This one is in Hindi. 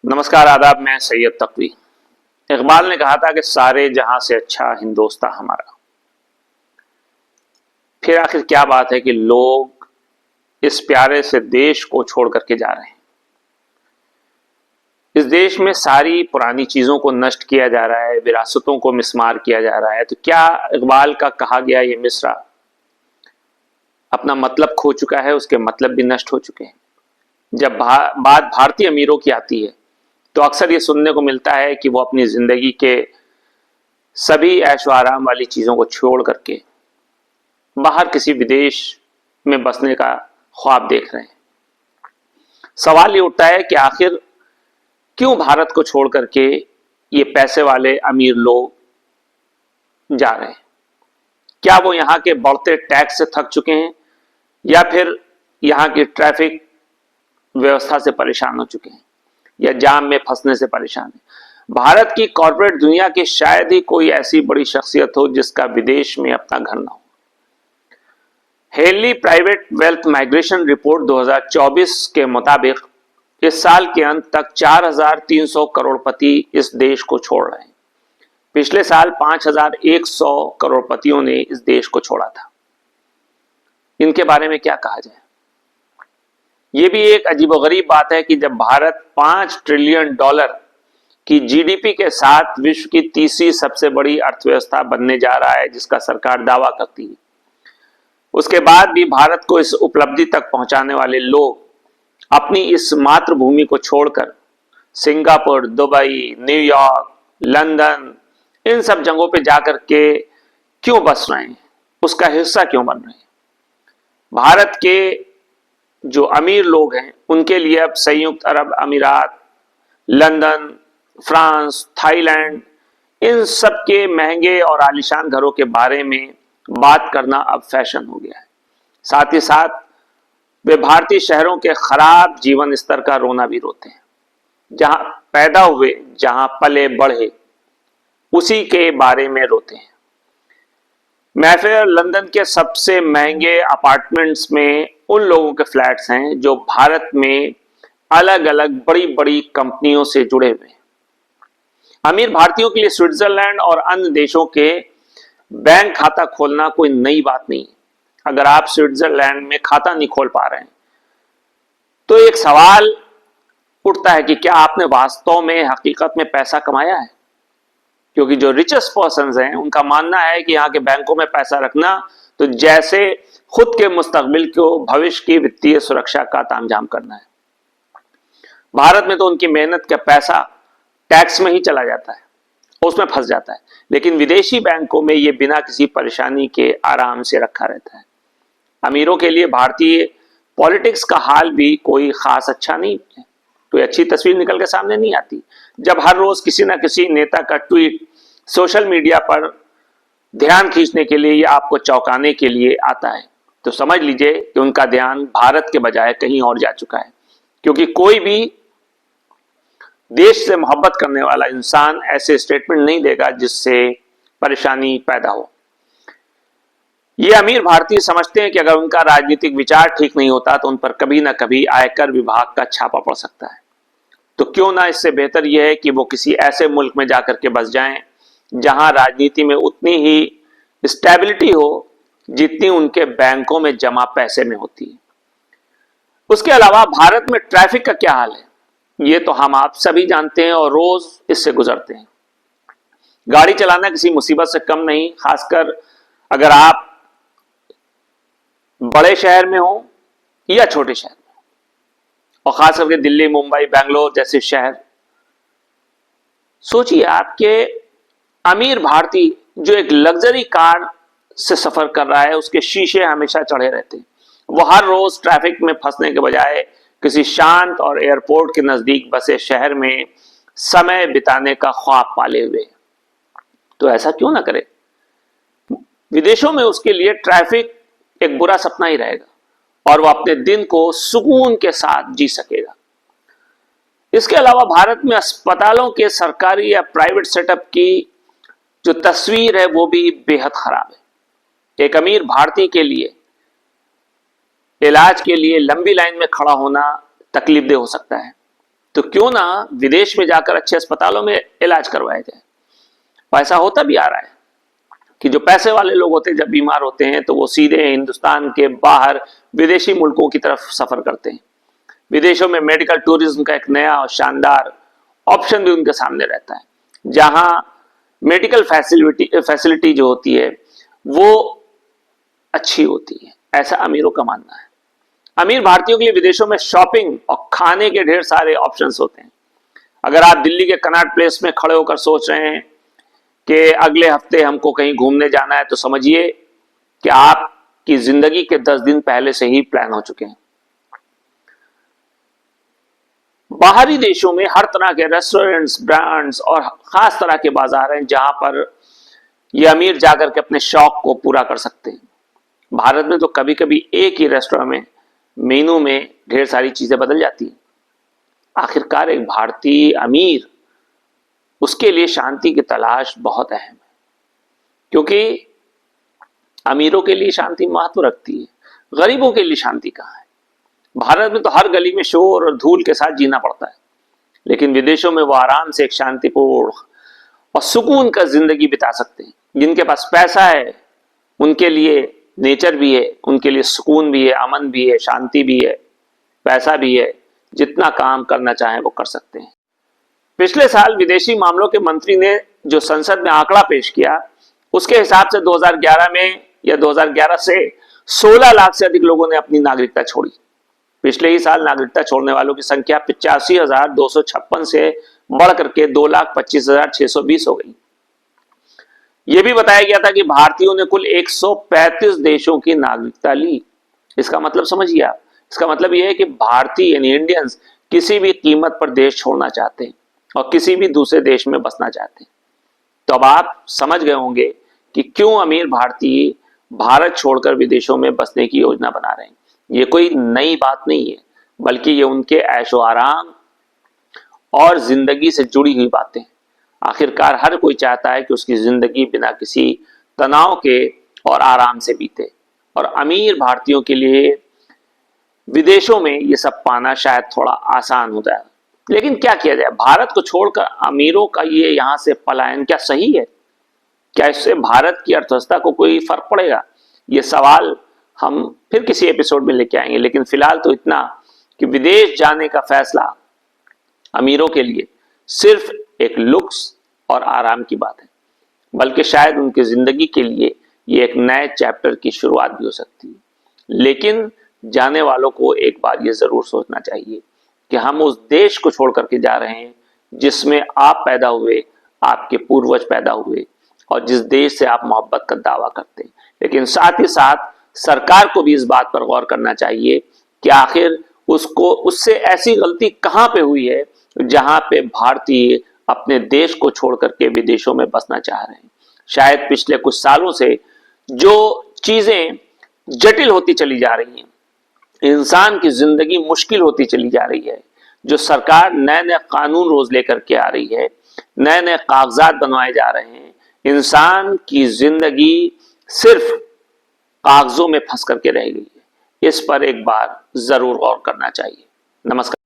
नमस्कार आदाब। मैं सैयद तकवी। इकबाल ने कहा था कि सारे जहां से अच्छा हिंदोस्तां हमारा। फिर आखिर क्या बात है कि लोग इस प्यारे से देश को छोड़ करके जा रहे हैं। इस देश में सारी पुरानी चीजों को नष्ट किया जा रहा है, विरासतों को मिस्मार किया जा रहा है। तो क्या इकबाल का कहा गया ये मिसरा अपना मतलब खो चुका है? उसके मतलब भी नष्ट हो चुके हैं। जब बात भारतीय अमीरों की आती है तो अक्सर ये सुनने को मिलता है कि वो अपनी जिंदगी के सभी ऐशो आराम वाली चीजों को छोड़ करके बाहर किसी विदेश में बसने का ख्वाब देख रहे हैं। सवाल ये उठता है कि आखिर क्यों भारत को छोड़ करके ये पैसे वाले अमीर लोग जा रहे हैं? क्या वो यहां के बढ़ते टैक्स से थक चुके हैं या फिर यहां की ट्रैफिक व्यवस्था से परेशान हो चुके हैं या जाम में फंसने से परेशान है? भारत की कॉरपोरेट दुनिया की शायद ही कोई ऐसी बड़ी शख्सियत हो जिसका विदेश में अपना घर ना हो। Henley private wealth migration report 2024 के मुताबिक इस साल के अंत तक 4,300 करोड़पति इस देश को छोड़ रहे हैं। पिछले साल 5,100 करोड़पतियों ने इस देश को छोड़ा था। इनके बारे में क्या कहा जाए? यह भी एक अजीबोगरीब बात है कि जब भारत $5 ट्रिलियन की जीडीपी के साथ विश्व की तीसरी सबसे बड़ी अर्थव्यवस्था बनने जा रहा है, जिसका सरकार दावा करती है, उसके बाद भी भारत को इस उपलब्धि तक पहुंचाने वाले लोग अपनी इस मातृभूमि को छोड़कर सिंगापुर, दुबई, न्यूयॉर्क, लंदन, इन सब जगहों पे जाकर के क्यों बस रहे हैं? उसका हिस्सा क्यों बन रहे हैं? भारत के जो अमीर लोग हैं उनके लिए अब संयुक्त अरब अमीरात, लंदन, फ्रांस, थाईलैंड, इन सब के महंगे और आलीशान घरों के बारे में बात करना अब फैशन हो गया है। साथ ही साथ वे भारतीय शहरों के खराब जीवन स्तर का रोना भी रोते हैं। जहां पैदा हुए, जहां पले बढ़े, उसी के बारे में रोते हैं। मैफेयर लंदन के सबसे महंगे अपार्टमेंट्स में उन लोगों के फ्लैट्स हैं जो भारत में अलग अलग बड़ी बड़ी कंपनियों से जुड़े हुए हैं। अमीर भारतीयों के लिए स्विट्जरलैंड और अन्य देशों के बैंक खाता खोलना कोई नई बात नहीं है। अगर आप स्विट्जरलैंड में खाता नहीं खोल पा रहे हैं तो एक सवाल उठता है कि क्या आपने वास्तव में हकीकत में पैसा कमाया है? क्योंकि जो रिचेस्ट पर्सन्स हैं उनका मानना है कि यहाँ के बैंकों में पैसा रखना तो जैसे खुद के मुस्तकबिल को, भविष्य की वित्तीय सुरक्षा का तामझाम करना है। भारत में तो उनकी मेहनत का पैसा टैक्स में ही चला जाता है, उसमें फंस जाता है। लेकिन विदेशी बैंकों में ये बिना किसी परेशानी के आराम से रखा रहता है। अमीरों के लिए भारतीय पॉलिटिक्स का हाल भी कोई खास अच्छा नहीं है। कोई अच्छी तस्वीर निकल के सामने नहीं आती। जब हर रोज किसी ना किसी नेता का ट्वीट सोशल मीडिया पर ध्यान खींचने के लिए या आपको चौंकाने के लिए आता है तो समझ लीजिए कि उनका ध्यान भारत के बजाय कहीं और जा चुका है। क्योंकि कोई भी देश से मोहब्बत करने वाला इंसान ऐसे स्टेटमेंट नहीं देगा जिससे परेशानी पैदा हो। ये अमीर भारतीय समझते हैं कि अगर उनका राजनीतिक विचार ठीक नहीं होता तो उन पर कभी ना कभी आयकर विभाग का छापा पड़ सकता है। तो क्यों ना इससे बेहतर यह है कि वो किसी ऐसे मुल्क में जाकर के बस जाएं जहां राजनीति में उतनी ही स्टेबिलिटी हो जितनी उनके बैंकों में जमा पैसे में होती है। उसके अलावा भारत में ट्रैफिक का क्या हाल है ये तो हम आप सभी जानते हैं और रोज इससे गुजरते हैं। गाड़ी चलाना किसी मुसीबत से कम नहीं, खासकर अगर आप बड़े शहर में हो या छोटे शहर में, और खास करके दिल्ली, मुंबई, बेंगलोर जैसे शहर। सोचिए आपके अमीर भारतीय जो एक लग्जरी कार से सफर कर रहा है, उसके शीशे हमेशा चढ़े रहते हैं। वो हर रोज ट्रैफिक में फंसने के बजाय किसी शांत और एयरपोर्ट के नजदीक बसे शहर में समय बिताने का ख्वाब पाले हुए। तो ऐसा क्यों ना करे? विदेशों में उसके लिए ट्रैफिक एक बुरा सपना ही रहेगा और वह अपने दिन को सुकून के साथ जी सकेगा। इसके अलावा भारत में अस्पतालों के सरकारी या प्राइवेट सेटअप की जो तस्वीर है वो भी बेहद खराब है। एक अमीर भारतीय के लिए इलाज के लिए लंबी लाइन में खड़ा होना तकलीफदेह हो सकता है। तो क्यों ना विदेश में जाकर अच्छे अस्पतालों में इलाज करवाया जाए। पैसा होता भी आ रहा है कि जो पैसे वाले लोग होते हैं जब बीमार होते हैं तो वो सीधे हिंदुस्तान के बाहर विदेशी मुल्कों की तरफ सफर करते हैं। विदेशों में मेडिकल टूरिज्म का एक नया और शानदार ऑप्शन भी उनके सामने रहता है, जहां मेडिकल फैसिलिटी जो होती है वो अच्छी होती है, ऐसा अमीरों का मानना है। अमीर भारतीयों के लिए विदेशों में शॉपिंग और खाने के ढेर सारे ऑप्शंस होते हैं। अगर आप दिल्ली के कनॉट प्लेस में खड़े होकर सोच रहे हैं कि अगले हफ्ते हमको कहीं घूमने जाना है, तो समझिए कि आपकी जिंदगी के 10 दिन पहले से ही प्लान हो चुके हैं। बाहरी देशों में हर तरह के रेस्टोरेंट्स, ब्रांड्स और खास तरह के बाजार हैं जहां पर ये अमीर जाकर के अपने शौक को पूरा कर सकते हैं। भारत में तो कभी कभी एक ही रेस्टोरेंट में मेनू में ढेर सारी चीजें बदल जाती हैं। आखिरकार एक भारतीय अमीर, उसके लिए शांति की तलाश बहुत अहम है, क्योंकि अमीरों के लिए शांति महत्व रखती है, गरीबों के लिए शांति कहाँ है। भारत में तो हर गली में शोर और धूल के साथ जीना पड़ता है, लेकिन विदेशों में वो आराम से एक शांतिपूर्ण और सुकून का जिंदगी बिता सकते हैं। जिनके पास पैसा है उनके लिए नेचर भी है, उनके लिए सुकून भी है, अमन भी है, शांति भी है, पैसा भी है, जितना काम करना चाहें वो कर सकते हैं। पिछले साल विदेशी मामलों के मंत्री ने जो संसद में आंकड़ा पेश किया, उसके हिसाब से 2011 में या 2011 से 16 लाख से अधिक लोगों ने अपनी नागरिकता छोड़ी। पिछले ही साल नागरिकता छोड़ने वालों की संख्या 85,256 से बढ़ करके 2,25,620 हो गई। यह भी बताया गया था कि भारतीयों ने कुल 135 देशों की नागरिकता ली। इसका मतलब समझिए आप, इसका मतलब यह है कि भारतीय यानी इंडियंस किसी भी कीमत पर देश छोड़ना चाहते हैं और किसी भी दूसरे देश में बसना चाहते हैं। तो अब आप समझ गए होंगे कि क्यों अमीर भारतीय भारत छोड़कर विदेशों में बसने की योजना बना रहे हैं। ये कोई नई बात नहीं है, बल्कि ये उनके ऐशो आराम और जिंदगी से जुड़ी हुई बातें। आखिरकार हर कोई चाहता है कि उसकी जिंदगी बिना किसी तनाव के और आराम से बीते, और अमीर भारतीयों के लिए विदेशों में ये सब पाना शायद थोड़ा आसान हो जाए। लेकिन क्या किया जाए, भारत को छोड़कर अमीरों का ये यहां से पलायन क्या सही है? क्या इससे भारत की अर्थव्यवस्था को कोई फर्क पड़ेगा? ये सवाल हम फिर किसी एपिसोड में लेके आएंगे, लेकिन फिलहाल तो इतना कि विदेश जाने का फैसला अमीरों के लिए सिर्फ एक लुक्स और आराम की बात है, बल्कि शायद उनकी जिंदगी के लिए ये एक नए चैप्टर की शुरुआत भी हो सकती है। लेकिन जाने वालों को एक बार ये जरूर सोचना चाहिए कि हम उस देश को छोड़ करके जा रहे हैं जिसमें आप पैदा हुए, आपके पूर्वज पैदा हुए, और जिस देश से आप मोहब्बत का दावा करते हैं। लेकिन साथ ही साथ सरकार को भी इस बात पर गौर करना चाहिए कि आखिर उससे ऐसी गलती कहां पे हुई है जहां पे भारतीय अपने देश को छोड़ करके विदेशों में बसना चाह रहे हैं। शायद पिछले कुछ सालों से जो चीजें जटिल होती चली जा रही हैं, इंसान की जिंदगी मुश्किल होती चली जा रही है, जो सरकार नए नए कानून रोज लेकर के आ रही है, नए नए कागजात बनवाए जा रहे हैं, इंसान की जिंदगी सिर्फ कागजों में फंस करके रह गई है। इस पर एक बार जरूर गौर करना चाहिए। नमस्कार।